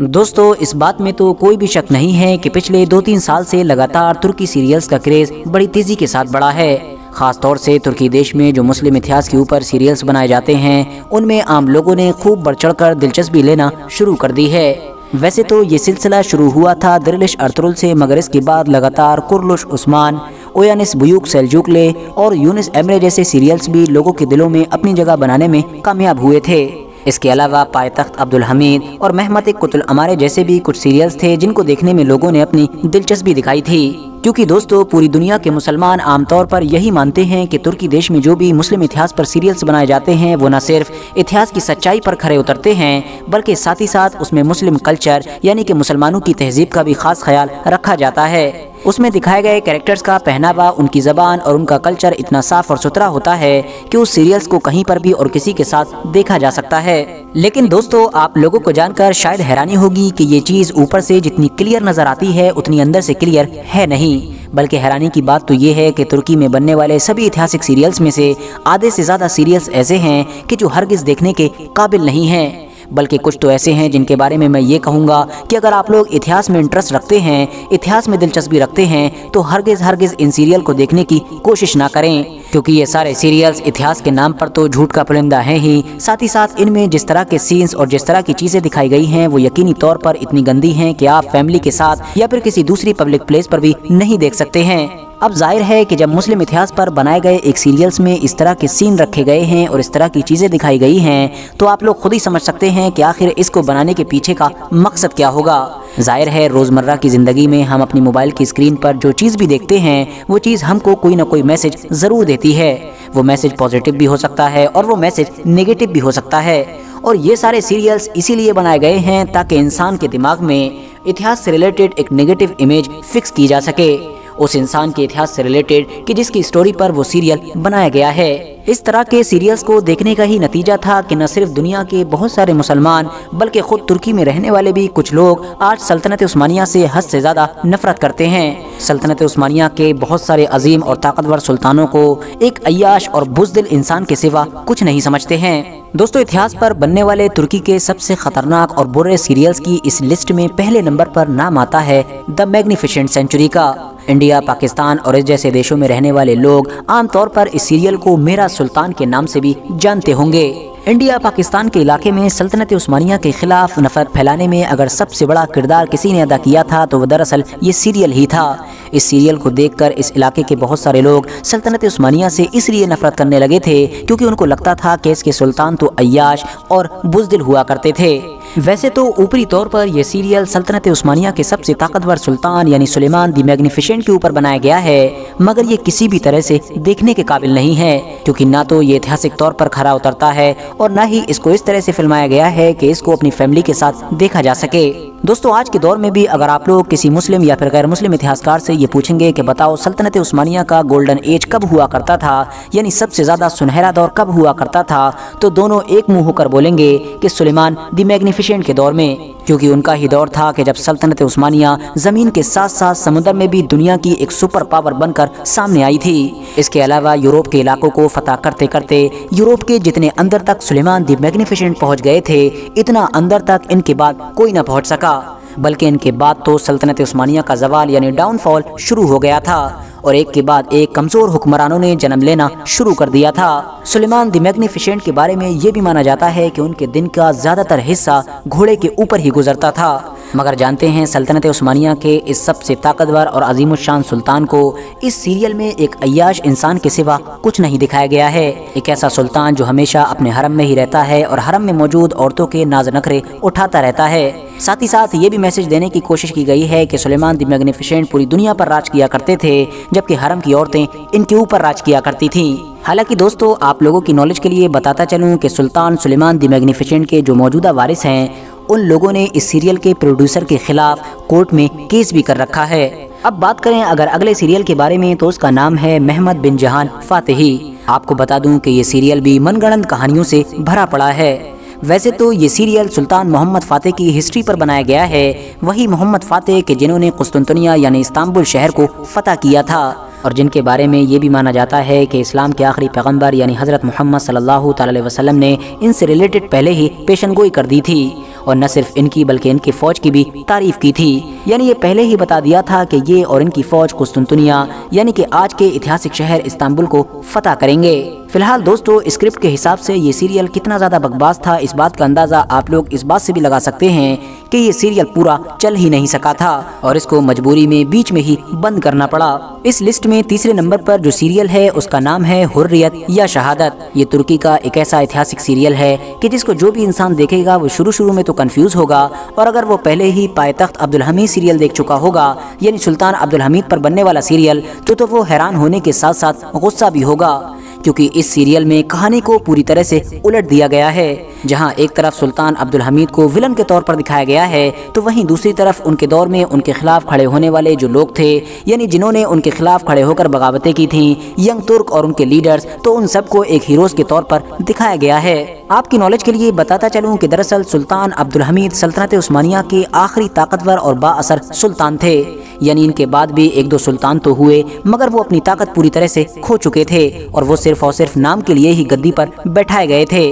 दोस्तों, इस बात में तो कोई भी शक नहीं है कि पिछले 2-3 साल से लगातार तुर्की सीरियल्स का क्रेज बड़ी तेजी के साथ बढ़ा है। खास तौर से तुर्की देश में जो मुस्लिम इतिहास के ऊपर सीरियल्स बनाए जाते हैं, उनमें आम लोगों ने खूब बढ़ चढ़कर दिलचस्पी लेना शुरू कर दी है। वैसे तो ये सिलसिला शुरू हुआ था दिरलिश अर्तुगरुल से, मगर इसके बाद लगातार कुर्लुश उस्मान, ओयानिस बुयूक सेल्जुकले और यूनिस एमरे जैसे सीरियल्स भी लोगों के दिलों में अपनी जगह बनाने में कामयाब हुए थे। इसके अलावा पायतख्त अब्दुल हमीद और महमत कुतुल अमारे जैसे भी कुछ सीरियल्स थे जिनको देखने में लोगों ने अपनी दिलचस्पी दिखाई थी। क्योंकि दोस्तों, पूरी दुनिया के मुसलमान आमतौर पर यही मानते हैं कि तुर्की देश में जो भी मुस्लिम इतिहास पर सीरियल्स बनाए जाते हैं वो न सिर्फ इतिहास की सच्चाई पर खरे उतरते हैं, बल्कि साथ ही साथ उसमें मुस्लिम कल्चर यानी कि मुसलमानों की तहजीब का भी खास ख्याल रखा जाता है। उसमें दिखाए गए कैरेक्टर्स का पहनावा, उनकी ज़बान और उनका कल्चर इतना साफ और सुथरा होता है कि उस सीरियल्स को कहीं पर भी और किसी के साथ देखा जा सकता है। लेकिन दोस्तों, आप लोगों को जानकर शायद हैरानी होगी कि ये चीज़ ऊपर से जितनी क्लियर नज़र आती है उतनी अंदर से क्लियर है नहीं। बल्कि हैरानी की बात तो ये है कि तुर्की में बनने वाले सभी ऐतिहासिक सीरियल्स में से आधे से ज़्यादा सीरियल्स ऐसे हैं कि जो हरगिज़ देखने के काबिल नहीं हैं। बल्कि कुछ तो ऐसे हैं जिनके बारे में मैं ये कहूँगा कि अगर आप लोग इतिहास में इंटरेस्ट रखते हैं, इतिहास में दिलचस्पी रखते हैं, तो हरगिज़ इन सीरियल को देखने की कोशिश ना करें, क्योंकि ये सारे सीरियल्स इतिहास के नाम पर तो झूठ का पुलिंदा है ही, साथ ही साथ इनमें जिस तरह के सीन्स और जिस तरह की चीज़ें दिखाई गई हैं वो यकीनी तौर पर इतनी गंदी हैं कि आप फैमिली के साथ या फिर किसी दूसरी पब्लिक प्लेस पर भी नहीं देख सकते हैं। अब जाहिर है कि जब मुस्लिम इतिहास पर बनाए गए एक सीरियल्स में इस तरह के सीन रखे गए हैं और इस तरह की चीज़ें दिखाई गई हैं, तो आप लोग खुद ही समझ सकते हैं कि आखिर इसको बनाने के पीछे का मकसद क्या होगा। जाहिर है रोज़मर्रा की ज़िंदगी में हम अपनी मोबाइल की स्क्रीन पर जो चीज़ भी देखते हैं वो चीज़ हमको कोई ना कोई मैसेज ज़रूर देती है। वो मैसेज पॉजिटिव भी हो सकता है और वो मैसेज नेगेटिव भी हो सकता है। और ये सारे सीरियल्स इसीलिए बनाए गए हैं ताकि इंसान के दिमाग में इतिहास से रिलेटेड एक नेगेटिव इमेज फिक्स की जा सके, उस इंसान के इतिहास से रिलेटेड कि जिसकी स्टोरी पर वो सीरियल बनाया गया है। इस तरह के सीरियल्स को देखने का ही नतीजा था कि न सिर्फ दुनिया के बहुत सारे मुसलमान बल्कि खुद तुर्की में रहने वाले भी कुछ लोग आज सल्तनत उस्मानिया से हद से ज़्यादा नफरत करते हैं। सल्तनत उस्मानिया के बहुत सारे अजीम और ताकतवर सुल्तानों को एक अय्याश और बुज़दिल इंसान के सिवा कुछ नहीं समझते हैं। दोस्तों, इतिहास पर बनने वाले तुर्की के सबसे खतरनाक और बुरे सीरियल्स की इस लिस्ट में पहले नंबर पर नाम आता है द मैग्निफिसेंट सेंचुरी का। इंडिया, पाकिस्तान और इस जैसे देशों में रहने वाले लोग आमतौर पर इस सीरियल को मेरा सुल्तान के नाम से भी जानते होंगे। इंडिया पाकिस्तान के इलाके में सल्तनत उस्मानिया के खिलाफ नफरत फैलाने में अगर सबसे बड़ा किरदार किसी ने अदा किया था तो वह दरअसल ये सीरियल ही था। इस सीरियल को देखकर इस इलाके के बहुत सारे लोग सल्तनत उस्मानिया से इसलिए नफरत करने लगे थे क्योंकि उनको लगता था कि इसके सुल्तान तो अय्याश और बुज़दिल हुआ करते थे। वैसे तो ऊपरी तौर पर यह सीरियल सल्तनत उस्मानिया के सबसे ताकतवर सुल्तान यानी सुलेमान द मैग्निफिसेंट के ऊपर बनाया गया है, मगर ये किसी भी तरह से देखने के काबिल नहीं है, क्योंकि ना तो ये ऐतिहासिक तौर पर खरा उतरता है और ना ही इसको इस तरह से फिल्माया गया है कि इसको अपनी फैमिली के साथ देखा जा सके। दोस्तों, आज के दौर में भी अगर आप लोग किसी मुस्लिम या फिर गैर मुस्लिम इतिहासकार से ये पूछेंगे कि बताओ सल्तनत उस्मानिया का गोल्डन एज कब हुआ करता था, यानी सबसे ज़्यादा सुनहरा दौर कब हुआ करता था, तो दोनों एक मुंह होकर बोलेंगे कि सुलेमान द मैग्निफिसेंट के दौर में, क्योंकि उनका ही दौर था कि जब सल्तनत उस्मानिया ज़मीन के साथ साथ समुद्र में भी दुनिया की एक सुपर पावर बनकर सामने आई थी। इसके अलावा यूरोप के इलाकों को फतह करते करते यूरोप के जितने अंदर तक सुलेमान द मैग्निफिसेंट पहुंच गए थे, इतना अंदर तक इनके बाद कोई न पहुंच सका, बल्कि इनके बाद तो सल्तनत उस्मानिया का जवाल यानी डाउनफॉल शुरू हो गया था और एक के बाद एक कमज़ोर हुक्मरानों ने जन्म लेना शुरू कर दिया था। सुलेमान द मैग्निफिसेंट के बारे में ये भी माना जाता है कि उनके दिन का ज़्यादातर हिस्सा घोड़े के ऊपर ही गुजरता था। मगर जानते हैं, सल्तनत उस्मानिया के इस सबसे ताकतवर और अजीमुशान सुल्तान को इस सीरियल में एक अय्याश इंसान के सिवा कुछ नहीं दिखाया गया है। एक ऐसा सुल्तान जो हमेशा अपने हरम में ही रहता है और हरम में मौजूद औरतों के नाज नखरे उठाता रहता है। साथ ही साथ ये भी मैसेज देने की कोशिश की गई है कि सुलेमान द मैग्निफिसेंट पूरी दुनिया पर राज किया करते थे, जबकि हरम की औरतें इनके ऊपर राज किया करती थीं। हालांकि दोस्तों, आप लोगों की नॉलेज के लिए बताता चलूं कि सुल्तान सुलेमान द मैग्निफिसेंट के जो मौजूदा वारिस हैं, उन लोगों ने इस सीरियल के प्रोड्यूसर के खिलाफ कोर्ट में केस भी कर रखा है। अब बात करें अगर अगले सीरियल के बारे में, तो उसका नाम है महमद बिन जहान फातेही। आपको बता दूं कि ये सीरियल भी मनगढ़ंत कहानियों से भरा पड़ा है। वैसे तो ये सीरियल सुल्तान मोहम्मद फ़ातेह की हिस्ट्री पर बनाया गया है, वही मोहम्मद फ़ातेह के जिन्होंने कुस्तुनतनिया यानी इस्तांबुल शहर को फतह किया था। और जिनके बारे में ये भी माना जाता है कि इस्लाम के आखिरी पैगंबर यानी हज़रत मोहम्मद सल्लल्लाहु अलैहि वसल्लम ने इनसे रिलेटेड पहले ही पेशनगोई कर दी थी और न सिर्फ इनकी बल्कि इनकी फ़ौज की भी तारीफ़ की थी। यानी ये पहले ही बता दिया था कि ये और इनकी फ़ौज कुस्तुनतुनिया यानी कि आज के ऐतिहासिक शहर इस्तांबुल को फतह करेंगे। फिलहाल दोस्तों, स्क्रिप्ट के हिसाब से ये सीरियल कितना ज़्यादा बकवास था, इस बात का अंदाज़ा आप लोग इस बात से भी लगा सकते हैं कि ये सीरियल पूरा चल ही नहीं सका था और इसको मजबूरी में बीच में ही बंद करना पड़ा। इस लिस्ट में तीसरे नंबर पर जो सीरियल है उसका नाम है हुर्रियत या शहादत। ये तुर्की का एक ऐसा ऐतिहासिक सीरियल है कि जिसको जो भी इंसान देखेगा वो शुरू में तो कंफ्यूज होगा, और अगर वो पहले ही पायतख्त अब्दुल हमीद सीरियल देख चुका होगा यानी सुल्तान अब्दुल हमीद पर बनने वाला सीरियल, तो वो हैरान होने के साथ साथ गुस्सा भी होगा, क्योंकि इस सीरियल में कहानी को पूरी तरह से उलट दिया गया है। जहां एक तरफ सुल्तान अब्दुल हमीद को विलन के तौर पर दिखाया गया है, तो वहीं दूसरी तरफ उनके दौर में उनके खिलाफ खड़े होने वाले जो लोग थे यानी जिन्होंने उनके खिलाफ खड़े होकर बगावतें की थीं, यंग तुर्क और उनके लीडर्स, तो उन सबको एक हीरोज के तौर पर दिखाया गया है। आपकी नॉलेज के लिए बताता चलूं कि दरअसल सुल्तान अब्दुल हमीद सल्तनत उस्मानिया के आखिरी ताकतवर और बाअसर सुल्तान थे। यानी इनके बाद भी एक दो सुल्तान तो हुए, मगर वो अपनी ताकत पूरी तरह से खो चुके थे और वो सिर्फ और सिर्फ नाम के लिए ही गद्दी पर बैठाए गए थे।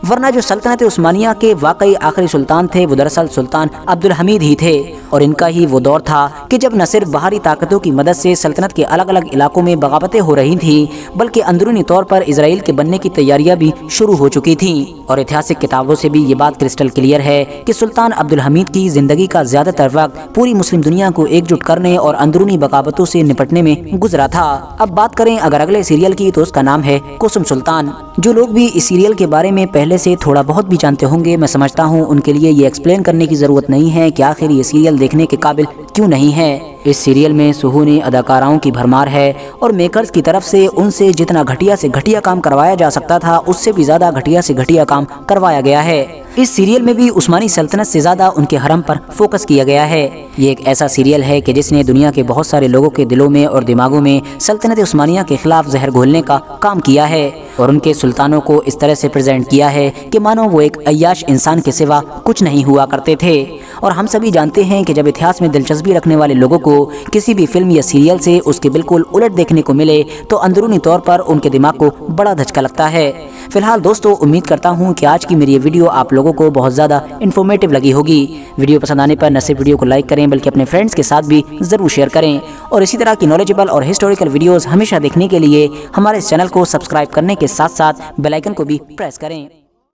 वरना जो सल्तनत उस्मानिया के वाकई आखिरी सुल्तान थे वो दरअसल सुल्तान अब्दुल हमीद ही थे, और इनका ही वो दौर था कि जब न सिर्फ बाहरी ताकतों की मदद से सल्तनत के अलग अलग इलाकों में बगावतें हो रही थीं, बल्कि अंदरूनी तौर पर इजराइल के बनने की तैयारियां भी शुरू हो चुकी थीं। और ऐतिहासिक किताबों से भी ये बात क्रिस्टल क्लियर है कि सुल्तान अब्दुल हमीद की जिंदगी का ज्यादातर वक्त पूरी मुस्लिम दुनिया को एकजुट करने और अंदरूनी बगावतों से निपटने में गुजरा था। अब बात करें अगर अगले सीरियल की, तो उसका नाम है कुसुम सुल्तान। जो लोग भी इस सीरियल के बारे में पहले से थोड़ा बहुत भी जानते होंगे, मैं समझता हूँ उनके लिए ये एक्सप्लेन करने की जरूरत नहीं है कि आखिर ये सीरियल देखने के काबिल क्यों नहीं है। इस सीरियल में सुहूनी अदाकाराओं की भरमार है और मेकर्स की तरफ से उनसे जितना घटिया से घटिया काम करवाया जा सकता था उससे भी ज्यादा घटिया से घटिया काम करवाया गया है। इस सीरियल में भी उस्मानी सल्तनत से ज्यादा उनके हरम पर फोकस किया गया है। ये एक ऐसा सीरियल है कि जिसने दुनिया के बहुत सारे लोगों के दिलों में और दिमागों में सल्तनत उस्मानिया के खिलाफ जहर घोलने का काम किया है और उनके सुल्तानों को इस तरह से प्रेजेंट किया है कि मानो वो एक अय्याश इंसान के सिवा कुछ नहीं हुआ करते थे। और हम सभी जानते हैं कि जब इतिहास में दिलचस्पी रखने वाले लोगों को किसी भी फिल्म या सीरियल से उसके बिल्कुल उलट देखने को मिले तो अंदरूनी तौर पर उनके दिमाग को बड़ा धचका लगता है। फिलहाल दोस्तों, उम्मीद करता हूँ कि आज की मेरी ये वीडियो आप लोगों को बहुत ज़्यादा इन्फॉर्मेटिव लगी होगी। वीडियो पसंद आने पर न सिर्फ वीडियो को लाइक करें बल्कि अपने फ्रेंड्स के साथ भी ज़रूर शेयर करें, और इसी तरह की नॉलेजेबल और हिस्टोरिकल वीडियोज़ हमेशा देखने के लिए हमारे इस चैनल को सब्सक्राइब करने के साथ साथ बेल आइकन को भी प्रेस करें।